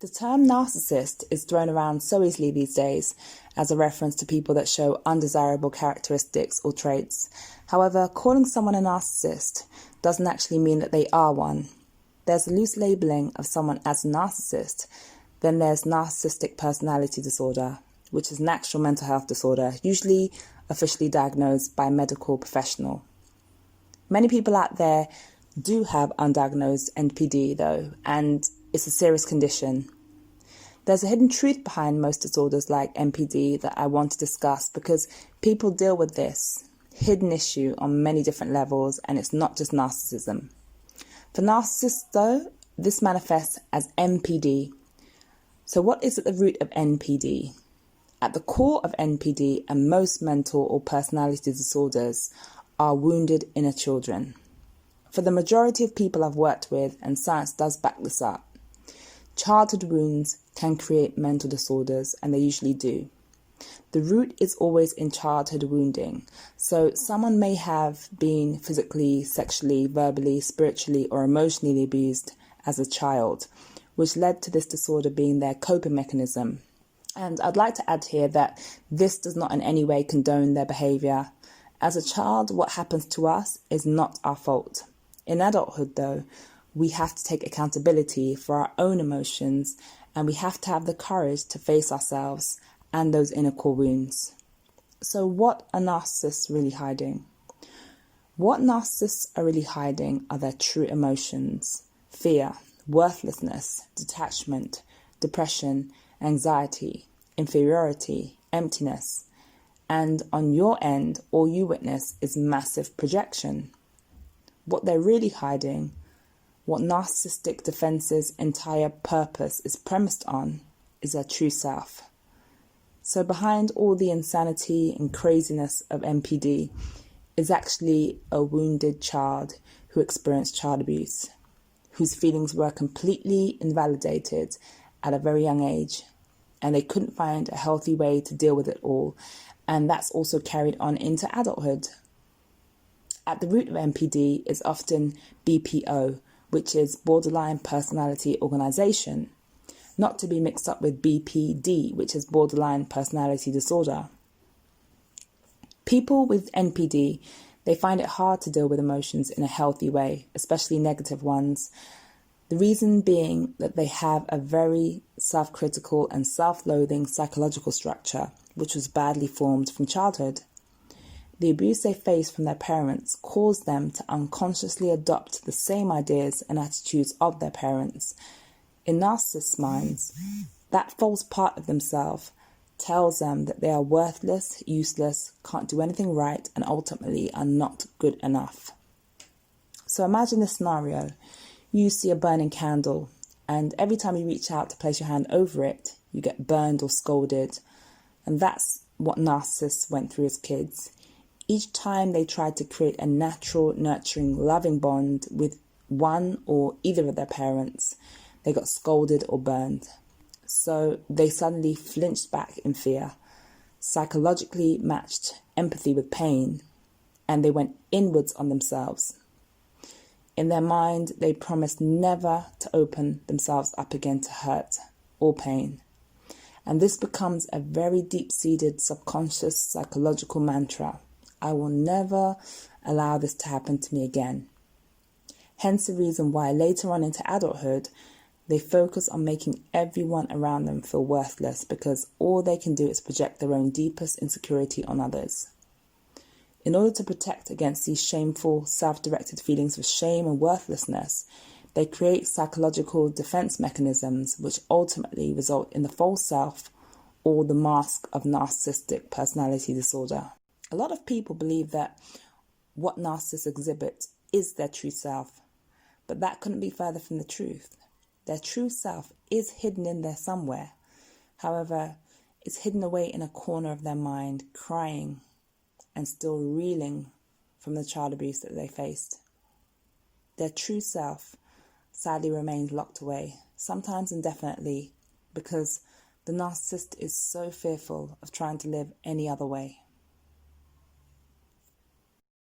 The term narcissist is thrown around so easily these days as a reference to people that show undesirable characteristics or traits. However, calling someone a narcissist doesn't actually mean that they are one. There's a loose labeling of someone as a narcissist. Then there's narcissistic personality disorder, which is an actual mental health disorder, usually officially diagnosed by a medical professional. Many people out there do have undiagnosed NPD though, and it's a serious condition. There's a hidden truth behind most disorders like NPD that I want to discuss because people deal with this hidden issue on many different levels, and it's not just narcissism. For narcissists though, this manifests as NPD. So what is at the root of NPD? At the core of NPD and most mental or personality disorders are wounded inner children. For the majority of people I've worked with, and science does back this up, childhood wounds can create mental disorders, and they usually do. The root is always in childhood wounding. So someone may have been physically, sexually, verbally, spiritually, or emotionally abused as a child, which led to this disorder being their coping mechanism. And I'd like to add here that this does not in any way condone their behaviour. As a child, what happens to us is not our fault. In adulthood, though, we have to take accountability for our own emotions, and we have to have the courage to face ourselves and those inner core wounds. So what are narcissists really hiding? What narcissists are really hiding are their true emotions: fear, worthlessness, detachment, depression, anxiety, inferiority, emptiness. And on your end, all you witness is massive projection. What they're really hiding, what narcissistic defense's entire purpose is premised on, is their true self. So behind all the insanity and craziness of NPD is actually a wounded child who experienced child abuse, whose feelings were completely invalidated at a very young age, and they couldn't find a healthy way to deal with it all, and that's also carried on into adulthood. At the root of NPD is often BPO, which is borderline personality organization, not to be mixed up with BPD, which is borderline personality disorder. People with NPD, they find it hard to deal with emotions in a healthy way, especially negative ones. The reason being that they have a very self-critical and self-loathing psychological structure, which was badly formed from childhood. The abuse they face from their parents caused them to unconsciously adopt the same ideas and attitudes of their parents. In narcissists' minds, that false part of themselves tells them that they are worthless, useless, can't do anything right, and ultimately are not good enough. So imagine this scenario. You see a burning candle, and every time you reach out to place your hand over it, you get burned or scolded. And that's what narcissists went through as kids. Each time they tried to create a natural, nurturing, loving bond with one or either of their parents, they got scolded or burned. So they suddenly flinched back in fear, psychologically matched empathy with pain, and they went inwards on themselves. In their mind, they promised never to open themselves up again to hurt or pain. And this becomes a very deep-seated subconscious psychological mantra. I will never allow this to happen to me again. Hence the reason why later on into adulthood, they focus on making everyone around them feel worthless, because all they can do is project their own deepest insecurity on others. In order to protect against these shameful, self-directed feelings of shame and worthlessness, they create psychological defense mechanisms which ultimately result in the false self or the mask of narcissistic personality disorder. A lot of people believe that what narcissists exhibit is their true self, but that couldn't be further from the truth. Their true self is hidden in there somewhere. However, it's hidden away in a corner of their mind, crying and still reeling from the child abuse that they faced. Their true self sadly remains locked away, sometimes indefinitely, because the narcissist is so fearful of trying to live any other way.